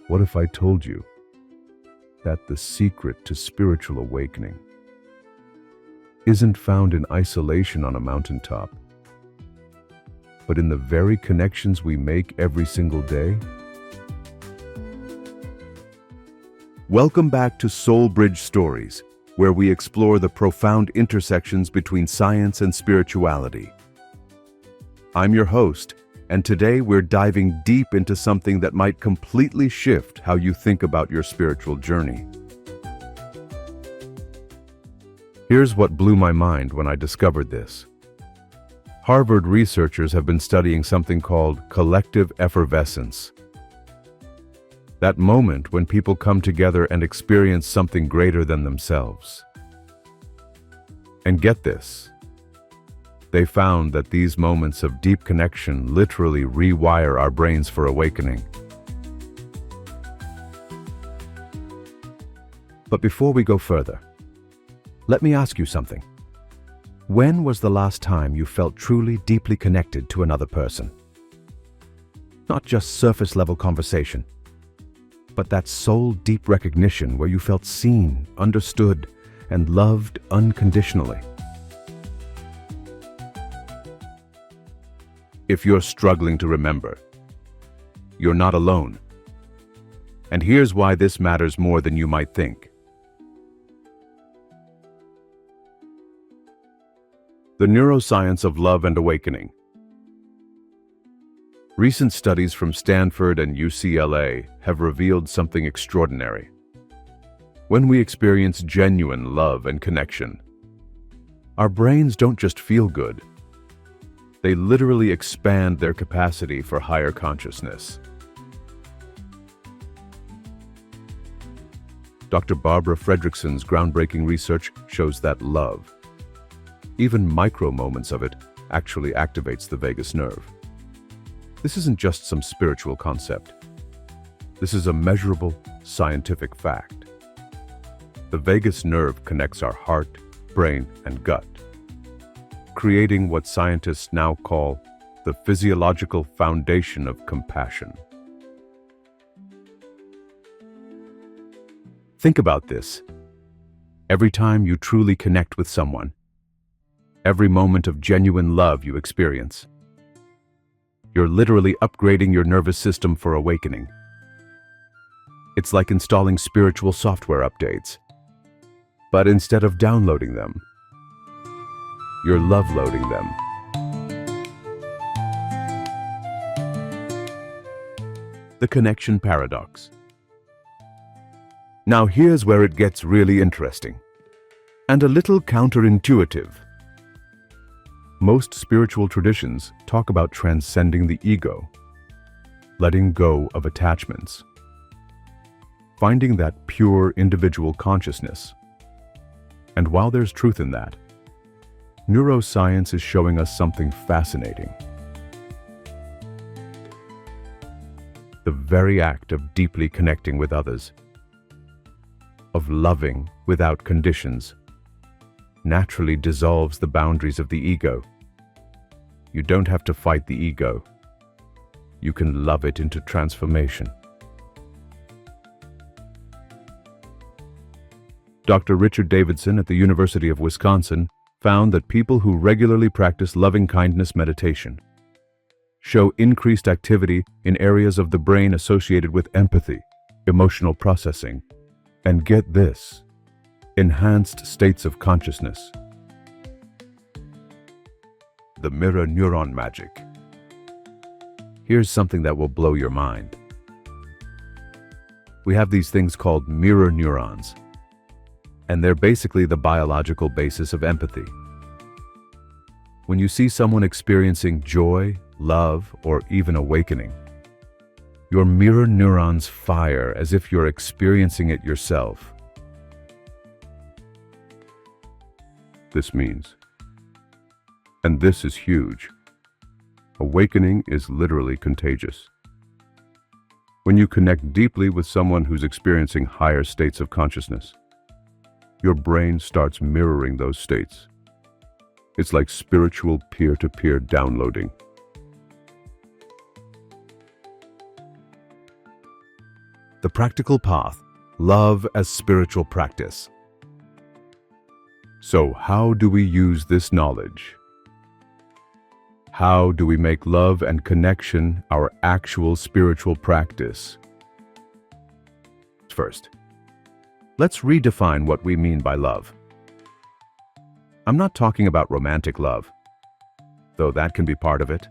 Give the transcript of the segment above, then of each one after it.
What if I told you that the secret to spiritual awakening isn't found in isolation on a mountaintop, but in the very connections we make every single day? Welcome back to Soul Bridge Stories, where we explore the profound intersections between science and spirituality. I'm your host, and today we're diving deep into something that might completely shift how you think about your spiritual journey. Here's what blew my mind when I discovered this. Harvard researchers have been studying something called collective effervescence. That moment when people come together and experience something greater than themselves. And get this, they found that these moments of deep connection literally rewire our brains for awakening. But before we go further, let me ask you something. When was the last time you felt truly deeply connected to another person? Not just surface-level conversation, but that soul-deep recognition where you felt seen, understood, and loved unconditionally. If you're struggling to remember, you're not alone. And here's why this matters more than you might think. The neuroscience of love and awakening. Recent studies from Stanford and UCLA have revealed something extraordinary. When we experience genuine love and connection, our brains don't just feel good. They literally expand their capacity for higher consciousness. Dr. Barbara Fredrickson's groundbreaking research shows that love, even micro moments of it, actually activates the vagus nerve. This isn't just some spiritual concept. This is a measurable scientific fact. The vagus nerve connects our heart, brain, and gut, creating what scientists now call the physiological foundation of compassion. Think about this. Every time you truly connect with someone, every moment of genuine love you experience, you're literally upgrading your nervous system for awakening. It's like installing spiritual software updates. But instead of downloading them, you're love-loading them. The connection paradox. Now here's where it gets really interesting, and a little counterintuitive. Most spiritual traditions talk about transcending the ego, letting go of attachments, finding that pure individual consciousness. And while there's truth in that, neuroscience is showing us something fascinating. The very act of deeply connecting with others, of loving without conditions, naturally dissolves the boundaries of the ego. You don't have to fight the ego. You can love it into transformation. Dr. Richard Davidson at the University of Wisconsin found that people who regularly practice loving-kindness meditation show increased activity in areas of the brain associated with empathy, emotional processing, and get this, enhanced states of consciousness. The mirror neuron magic. Here's something that will blow your mind. We have these things called mirror neurons, and they're basically the biological basis of empathy. When you see someone experiencing joy, love, or even awakening, your mirror neurons fire as if you're experiencing it yourself. This means, and this is huge, awakening is literally contagious. When you connect deeply with someone who's experiencing higher states of consciousness, your brain starts mirroring those states. It's like spiritual peer-to-peer downloading. The practical path, love as spiritual practice. So how do we use this knowledge? How do we make love and connection our actual spiritual practice? First, let's redefine what we mean by love. I'm not talking about romantic love, though that can be part of it.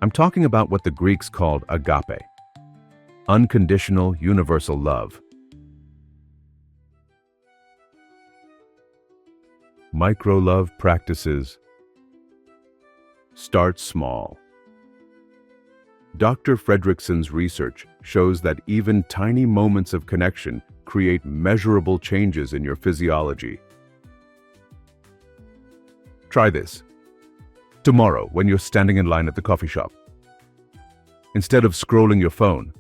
I'm talking about what the Greeks called agape, unconditional universal love. Micro-love practices. Start small. Dr. Fredrickson's research shows that even tiny moments of connection create measurable changes in your physiology. Try this. Tomorrow, when you're standing in line at the coffee shop, instead of scrolling your phone,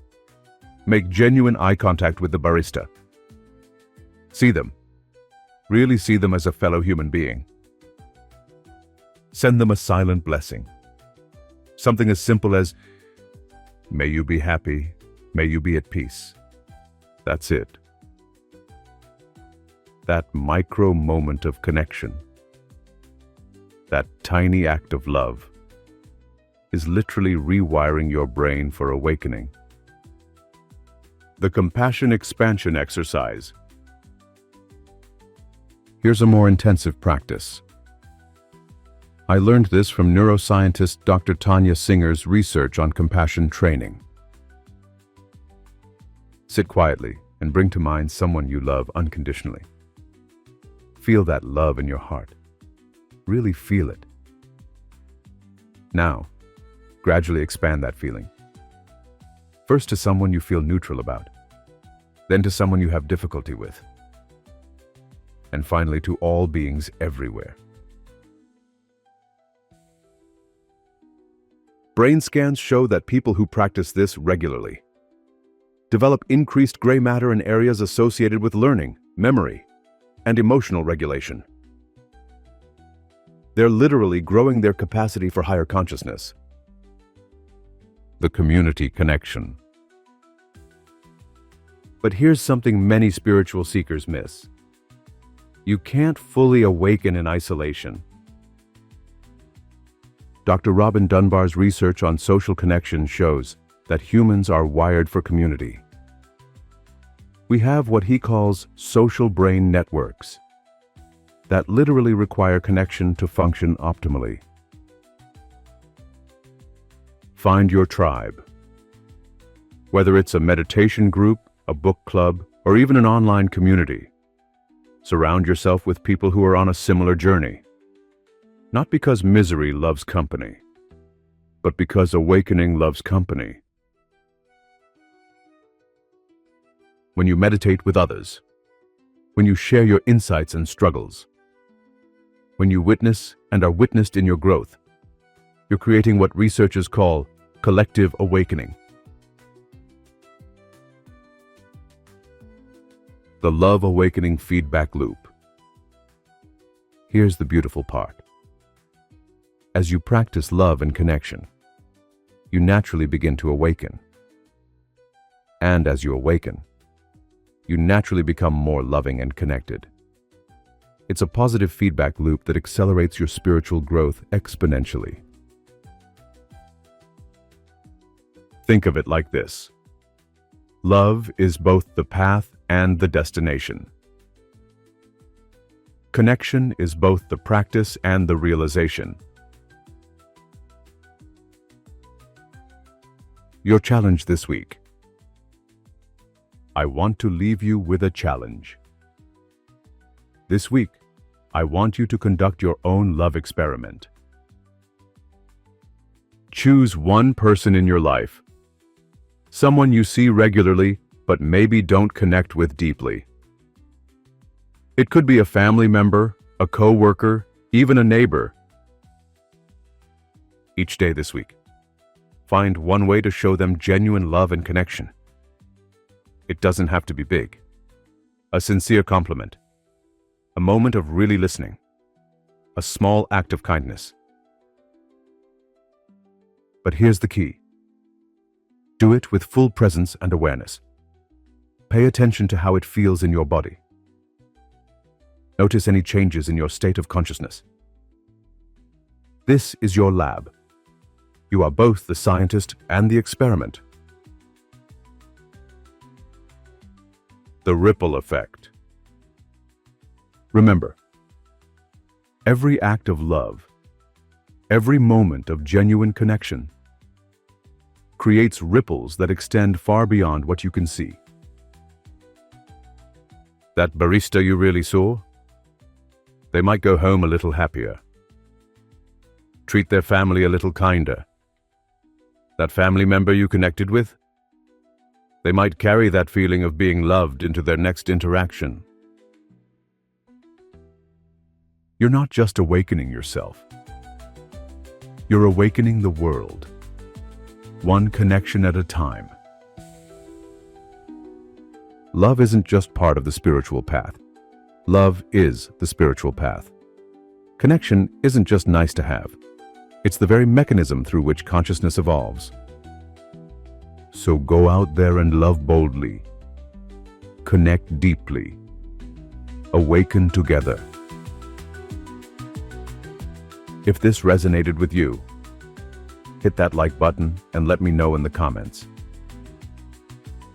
make genuine eye contact with the barista. See them. Really see them as a fellow human being. Send them a silent blessing. Something as simple as, "May you be happy, may you be at peace." That's it. That micro moment of connection, that tiny act of love, is literally rewiring your brain for awakening. The compassion expansion exercise. Here's a more intensive practice. I learned this from neuroscientist Dr. Tanya Singer's research on compassion training. Sit quietly and bring to mind someone you love unconditionally. Feel that love in your heart. Really feel it. Now, gradually expand that feeling. First to someone you feel neutral about, then to someone you have difficulty with, and finally to all beings everywhere. Brain scans show that people who practice this regularly develop increased gray matter in areas associated with learning, memory, and emotional regulation. They're literally growing their capacity for higher consciousness. The community connection. But here's something many spiritual seekers miss. You can't fully awaken in isolation. Dr. Robin Dunbar's research on social connection shows that humans are wired for community. We have what he calls social brain networks that literally require connection to function optimally. Find your tribe. Whether it's a meditation group, a book club, or even an online community, surround yourself with people who are on a similar journey. Not because misery loves company, but because awakening loves company. When you meditate with others, when you share your insights and struggles, when you witness and are witnessed in your growth, you're creating what researchers call collective awakening. The love awakening feedback loop. Here's the beautiful part. As you practice love and connection, you naturally begin to awaken. And as you awaken, you naturally become more loving and connected. It's a positive feedback loop that accelerates your spiritual growth exponentially. Think of it like this. Love is both the path and the destination. Connection is both the practice and the realization. Your challenge this week. I want to leave you with a challenge. This week, I want you to conduct your own love experiment. Choose one person in your life, someone you see regularly but maybe don't connect with deeply. It could be a family member, a coworker, even a neighbor. Each day this week, find one way to show them genuine love and connection. It doesn't have to be big. A sincere compliment, a moment of really listening, a small act of kindness. But here's the key. Do it with full presence and awareness. Pay attention to how it feels in your body. Notice any changes in your state of consciousness. This is your lab. You are both the scientist and the experiment. The ripple effect. Remember, every act of love, every moment of genuine connection, creates ripples that extend far beyond what you can see. That barista you really saw? They might go home a little happier. Treat their family a little kinder. That family member you connected with? They might carry that feeling of being loved into their next interaction. You're not just awakening yourself. You're awakening the world, one connection at a time. Love isn't just part of the spiritual path. Love is the spiritual path. Connection isn't just nice to have. It's the very mechanism through which consciousness evolves. So go out there and love boldly. Connect deeply. Awaken together. If this resonated with you, hit that like button and let me know in the comments.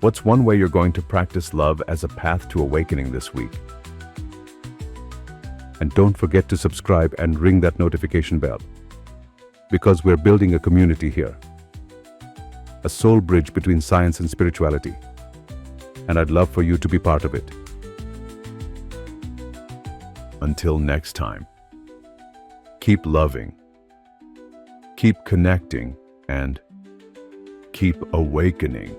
What's one way you're going to practice love as a path to awakening this week? And don't forget to subscribe and ring that notification bell, because we're building a community here, a soul bridge between science and spirituality, and I'd love for you to be part of it. Until next time, keep loving, keep connecting, and keep awakening.